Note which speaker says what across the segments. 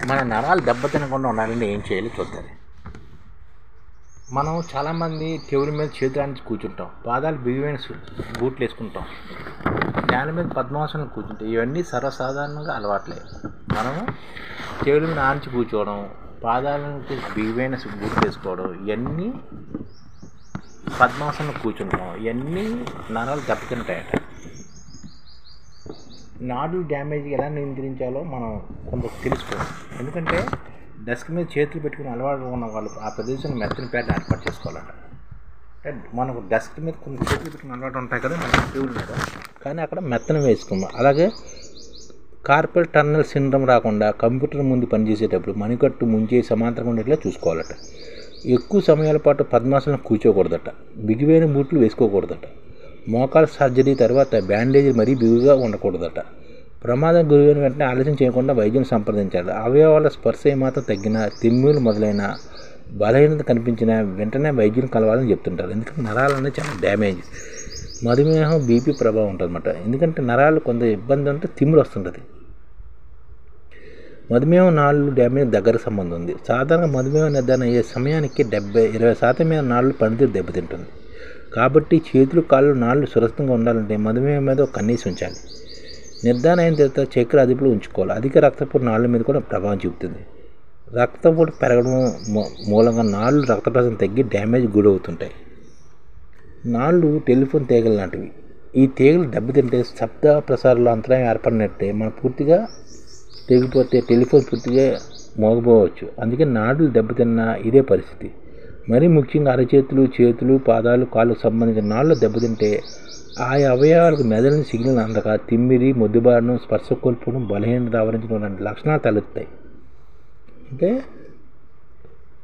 Speaker 1: మన నరాలు దెబ్బతినకుండా ఉండాలంటే ఏం చేయాలి చూద్దాం. మనం చాలామంది టేబుల్ మీద చేతులు ఆడించి కూర్చుంటాం, పాదాలు బిగువైన బూట్లు వేసుకుంటాం, నేల మీద పద్మాసనం కూర్చుంటాం. ఇవన్నీ సర్వసాధారణంగా అలవాట్లే. మనము టేబుల్ మీద ఆడించి కూర్చోవడం, పాదాలకి బిగువైన బూట్లు వేసుకోవడం, ఇవన్నీ పద్మాసనం కూర్చుంటాం, ఇవన్నీ నరాలు దెబ్బతింటాయట. నాడు డ్యామేజ్ ఎలా నియంత్రించాలో మనం కొంత తెలుసుకోవాలి. ఎందుకంటే డెస్క్ మీద చేతులు పెట్టుకుని అలవాటు ఉన్న వాళ్ళు ఆ ప్రదేశాన్ని మెత్తని ప్యాడ్ ఏర్పాటు చేసుకోవాలంట. అంటే మనకు డెస్క్ మీద కొన్ని చేతులు పెట్టుకుని అలవాటు ఉంటాయి కదా మన టేబుల్ మీద, కానీ అక్కడ మెత్తన వేసుకుందాం. అలాగే కార్పల్ టన్నల్ సిండ్రోమ్ రాకుండా కంప్యూటర్ ముందు పనిచేసేటప్పుడు మణికట్టు ముంచే సమాంతరంగా ఉండేట్లా చూసుకోవాలట. ఎక్కువ సమయాల పాటు పద్మాసనం కూర్చోకూడదట. బిగువైన బూట్లు వేసుకోకూడదట. మోకాలు సర్జరీ తర్వాత బ్యాండేజ్ మరీ బిగుగా ఉండకూడదట. ప్రమాదం గురైన వెంటనే ఆలస్యం చేయకుండా వైద్యం సంప్రదించాలి. అవయవాల స్పర్శ ఏమాత్రం తగ్గిన, తిమ్మిలు మొదలైన బలహీనత కనిపించిన వెంటనే వైద్యం కలవాలని చెప్తుంటారు. ఎందుకంటే నరాలు అనేది చాలా డ్యామేజ్. మధుమేహం, బీపీ ప్రభావం ఉంటుంది అన్నమాట. ఎందుకంటే నరాలు కొంత ఇబ్బంది ఉంటే తిమ్మిడి వస్తుంటుంది. మధుమేహం నాళ్ళు డ్యామేజ్ దగ్గర సంబంధం ఉంది. సాధారణ మధుమేహం నిర్ధారణ అయ్యే సమయానికి 20% మీద నాళ్ళు పనితీరు దెబ్బతింటుంది. కాబట్టి చేతులు, కాళ్ళు, నాళ్ళు సురక్షితంగా ఉండాలంటే మధుమేహం మీద ఒక కన్నీసి ఉంచాలి. నిర్ధారణ అయిన తర్వాత చక్కెర అదుపులో ఉంచుకోవాలి. అధిక రక్తపోటు నాళ్ళ మీద కూడా ప్రభావం చూపుతుంది. రక్తపోటు పెరగడం మూలంగా నాళ్ళు రక్త ప్రసరణ తగ్గి డ్యామేజ్ గురవుతుంటాయి. నాళ్ళు టెలిఫోన్ తీగలు లాంటివి. ఈ తీగలు దెబ్బతింటే శబ్ద ప్రసారాలు అంతరాయం ఏర్పడినట్టే మనం పూర్తిగా తెగిపోతే టెలిఫోన్ పూర్తిగా మోగపోవచ్చు. అందుకే నాడులు దెబ్బతిన్న ఇదే పరిస్థితి. మరీ ముఖ్యంగా అరచేతులు, చేతులు, పాదాలు, కాళ్ళకు సంబంధించిన నాళ్ళు దెబ్బతింటే ఆయా అవయవాలకు మెదడుని సిగ్నల్ అందక తిమ్మిరి, మొద్దుబారడం, స్పర్శ కోల్పోవడం, బలహీనత ఆవరించడం లాంటి లక్షణాలు తలెత్తాయి. అంటే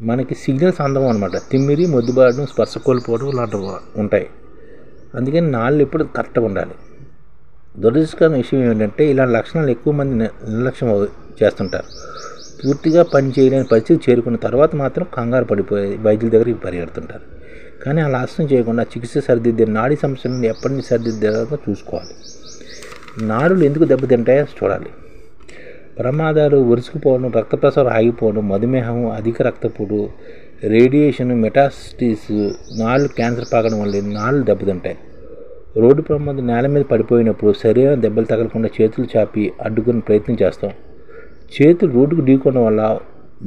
Speaker 1: మనకి సిగ్నల్స్ అందం అనమాట. తిమ్మిరి, మొద్దుబారడం, స్పర్శ కోల్పోవడం లాంటివి ఉంటాయి. అందుకని నాళ్ళు ఎప్పుడు కరెక్ట్గా ఉండాలి. దురదృష్టకరమైన విషయం ఏంటంటే ఇలాంటి లక్షణాలు ఎక్కువ మంది నిర్లక్ష్యం చేస్తుంటారు. పూర్తిగా పని చేయలేని పరిస్థితి చేరుకున్న తర్వాత మాత్రం కంగారు పడిపోయి వైద్యుల దగ్గరికి పరిగెడుతుంటారు. కానీ అలా ఆలస్యం చేయకుండా చికిత్స సరిదిద్దే నాడీ సమస్యలను ఎప్పటి నుంచి సరిదిద్దేలాగా చూసుకోవాలి. నాడులు ఎందుకు దెబ్బతింటాయో చూడాలి. ప్రమాదాలు, ఒరుసుకుపోవడం, రక్త ప్రసరణ ఆగిపోవడం, మధుమేహం, అధిక రక్తపోటు, రేడియేషన్, మెటాస్టిస్, నాళ్ళు క్యాన్సర్ పాకడం వల్ల నాళ్ళు దెబ్బతింటాయి. రోడ్డు ప్రమాదం నేల మీద పడిపోయినప్పుడు శరీరం దెబ్బలు తగలకుండా చేతులు చాపి అడ్డుకునే ప్రయత్నం చేస్తాం. చేతులు రోడ్డుకు ఢీకోవడం వల్ల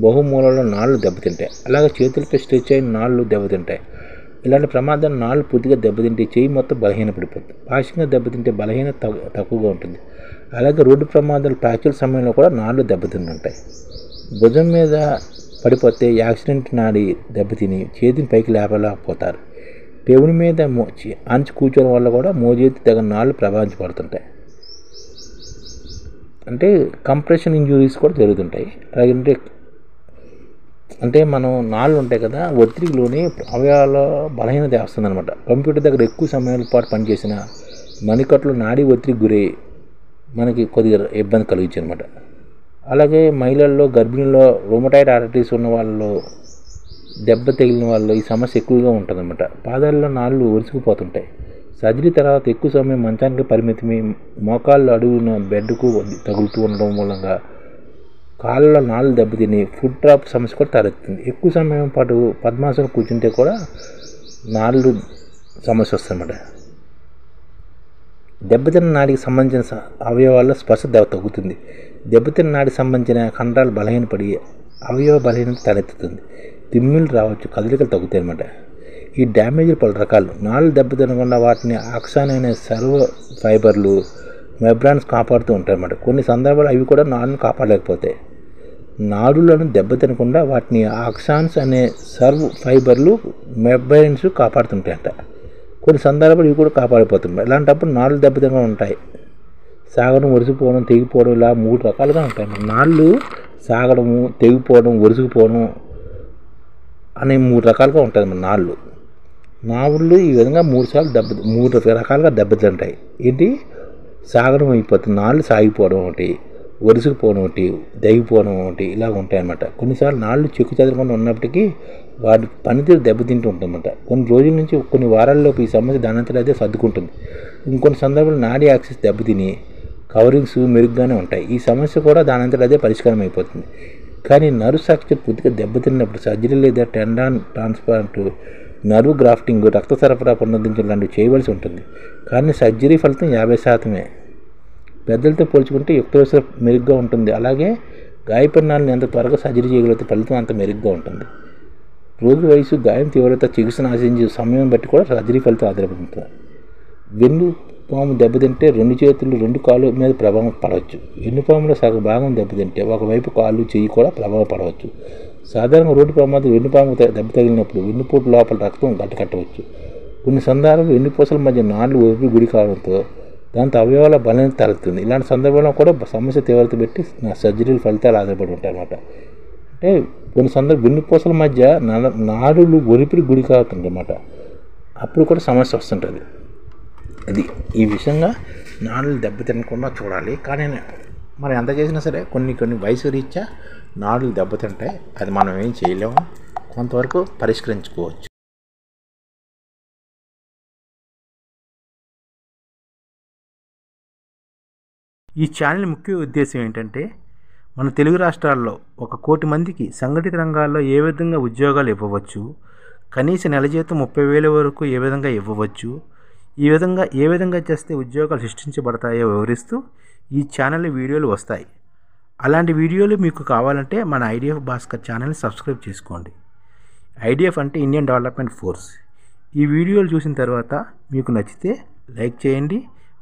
Speaker 1: బహుమూలలో నాళ్ళు దెబ్బతింటాయి. అలాగే చేతులపై స్ట్రెచ్ అయిన నాళ్ళు దెబ్బతింటాయి. ఇలాంటి ప్రమాదాలు నాళ్ళు పూర్తిగా దెబ్బతింటే చేయి మొత్తం బలహీనపడిపోతుంది. పాక్షికంగా దెబ్బతింటే బలహీనత తక్కువగా ఉంటుంది. అలాగే రోడ్డు ప్రమాదాలు, ఫ్రాక్చర్ సమయంలో కూడా నాళ్ళు దెబ్బతింటుంటాయి. భుజం మీద పడిపోతే యాక్సిడెంట్ నాడి దెబ్బతిని చేతిని పైకి లేపలేకపోతారు. టేబుల్ మీద ఆంచి కూర్చోవడం వల్ల కూడా మోచేతి తగిన నాళ్ళు ప్రభావించబడుతుంటాయి. అంటే కంప్రెషన్ ఇంజురీస్ కూడా జరుగుతుంటాయి. అలాగే అంటే మనం నాళ్ళు ఉంటాయి కదా, ఒత్తిడిలోని అవయవాల బలహీనత వస్తుంది అనమాట. కంప్యూటర్ దగ్గర ఎక్కువ సమయాల పాటు పనిచేసిన మణికట్లు నాడీ ఒత్తిడికి గురై మనకి కొద్దిగా ఇబ్బంది కలిగించు అనమాట. అలాగే మహిళల్లో, గర్భిణీల్లో, రొమటాయిడ్ ఆర్థరైటిస్ ఉన్న వాళ్ళలో, దెబ్బ తగిలిన వాళ్ళు ఈ సమస్య ఎక్కువగా ఉంటుందన్నమాట. పాదాల్లో నాళ్ళు ఒరుసుకుపోతుంటాయి. సర్జరీ తర్వాత ఎక్కువ సమయం మంచానికి పరిమితమై మోకాళ్ళు అడుగున బెడ్కు తగులుతూ ఉండడం మూలంగా కాళ్ళ నాళ్ళు దెబ్బతిని ఫుడ్ డ్రాప్ సమస్య కూడా తలెత్తుంది. ఎక్కువ సమయం పాటు పద్మాసనం కూర్చుంటే కూడా నాళ్ళు సమస్య వస్తుందన్నమాట. దెబ్బతిన్న నాడికి సంబంధించిన అవయవాల్లో స్పర్శ తగ్గుతుంది. దెబ్బతిన్న నాడికి సంబంధించిన కండరాలు బలహీనపడి అవయవ బలహీనత తలెత్తుతుంది. తిమ్మిళ్ళు రావచ్చు, కదలికలు తగ్గుతాయి అన్నమాట. ఈ డ్యామేజ్లు పలు రకాలు. నాళ్ళు దెబ్బతినకుండా వాటిని ఆక్సాన్ అనే సర్వ ఫైబర్లు, మెబ్రాన్స్ కాపాడుతూ ఉంటాయి అన్నమాట. కొన్ని సందర్భాలు అవి కూడా నాడును కాపాడలేకపోతాయి. నాడులను దెబ్బతినకుండా వాటిని ఆక్సాన్స్ అనే సర్వ్ ఫైబర్లు, మెబ్రాన్స్ కాపాడుతుంటాయంట. కొన్ని సందర్భాలు ఇవి కూడా కాపాడిపోతుంటాయి. ఇలాంటప్పుడు నాళ్ళు దెబ్బతినగా ఉంటాయి. సాగడం, ఒరిసిపోవడం, తెగిపోవడం, ఇలా 3 రకాలుగా ఉంటాయి. నాళ్ళు సాగడము, తెగిపోవడం, ఒరిసిపోవడం అనే 3 రకాలుగా ఉంటుంది మన నాళ్ళు. నాళ్ళు ఈ విధంగా 3 రకాలుగా దెబ్బతింటాయి. ఏంటి? సాగడం అయిపోతుంది, నాళ్ళు సాగిపోవడం ఒకటి, ఒరుసుకుపోవడం ఒకటి, దగిపోవడం ఒకటి, ఇలా ఉంటాయన్నమాట. కొన్నిసార్లు నాళ్ళు చెక్కు చెదరకుండా ఉన్నప్పటికీ వాటి పనితీరు దెబ్బతింటూ ఉంటుందన్నమాట. కొన్ని రోజుల నుంచి కొన్ని వారాల్లోపు ఈ సమస్య దానంతట అయితే సర్దుకుంటుంది. ఇంకొన్ని సందర్భాలు నాడీ యాక్సిస్ దెబ్బతిని కవరింగ్స్ మెరుగ్గానే ఉంటాయి. ఈ సమస్య కూడా దానంతట అదే పరిష్కారం అయిపోతుంది. కానీ నర్వ్ స్ట్రక్చర్ పూర్తిగా దెబ్బతిన్నప్పుడు సర్జరీ లేదా టెండాన్ ట్రాన్స్ప్లాంట్, నర్వ్ గ్రాఫ్టింగ్, రక్త సరఫరా పునరుద్ధరించడం లాంటివి చేయవలసి ఉంటుంది. కానీ సర్జరీ ఫలితం 50%. పెద్దలతో పోల్చుకుంటే యుక్త వయసులో మెరుగ్గా ఉంటుంది. అలాగే గాయపడిన నాళ్ళని ఎంత త్వరగా సర్జరీ చేయగలిగితే ఫలితం అంత మెరుగ్గా ఉంటుంది. రోగి వయసు, గాయం తీవ్రత, చికిత్సను ఆశించే సమయం బట్టి కూడా సర్జరీ ఫలితం ఆధారపడుతుంది. వెన్నుపాము దెబ్బతింటే 2 చేతులు 2 కాళ్ళు మీద ప్రభావం పడవచ్చు. వెన్నుపాములో సగం భాగం దెబ్బతింటే ఒకవైపు కాళ్ళు, చెయ్యి కూడా ప్రభావం పడవచ్చు. సాధారణంగా రోడ్డు ప్రమాదం వెన్నుపాము దెబ్బ తగిలినప్పుడు వెన్నుపోటు లోపల రక్తం గట్టకట్టవచ్చు. కొన్ని సందర్భాల్లో వెన్నుపూసల మధ్య నాళ్ళు ఒదిపి గుడి కావడంతో దాంతో అవయవాల బలహీనత తలెత్తుంది. ఇలాంటి సందర్భంలో కూడా సమస్య తీవ్రత పెట్టి సర్జరీ ఫలితాలు ఆధారపడి ఉంటాయి అన్నమాట. అంటే కొన్ని వెన్నుపూసల మధ్య నాడులు ఒలిపిడి గుడి కావుతుంది అన్నమాట. అప్పుడు కూడా సమస్య వస్తుంటుంది. అది ఈ విషయంగా నాడులు దెబ్బతినకుండా చూడాలి. కానీ మనం ఎంత చేసినా సరే కొన్ని వయసు రీత్యా నాడులు దెబ్బతింటాయి. అది మనం ఏం చేయలేము, కొంతవరకు పరిష్కరించుకోవచ్చు. ఈ ఛానల్ ముఖ్య ఉద్దేశం ఏంటంటే, మన తెలుగు రాష్ట్రాల్లో 1 కోటి మందికి సంఘటిత రంగాల్లో ఏ విధంగా ఉద్యోగాలు ఇవ్వవచ్చు, కనీస నెల జీతం 30,000 వరకు ఏ విధంగా ఇవ్వవచ్చు, ఏ విధంగా చేస్తే ఉద్యోగాలు సృష్టించబడతాయో వివరిస్తూ ఈ ఛానల్లో వీడియోలు వస్తాయి. అలాంటి వీడియోలు మీకు కావాలంటే మన ఐడిఎఫ్ భాస్కర్ ఛానల్ని సబ్స్క్రైబ్ చేసుకోండి. ఐడిఎఫ్ అంటే ఇండియన్ డెవలప్మెంట్ ఫోర్స్. ఈ వీడియోలు చూసిన తర్వాత మీకు నచ్చితే లైక్ చేయండి,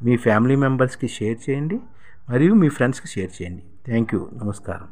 Speaker 1: మీ ఫ్యామిలీ మెంబర్స్కి షేర్ చేయండి, మరియు మీ ఫ్రెండ్స్కి షేర్ చేయండి. Thank you. నమస్కారం.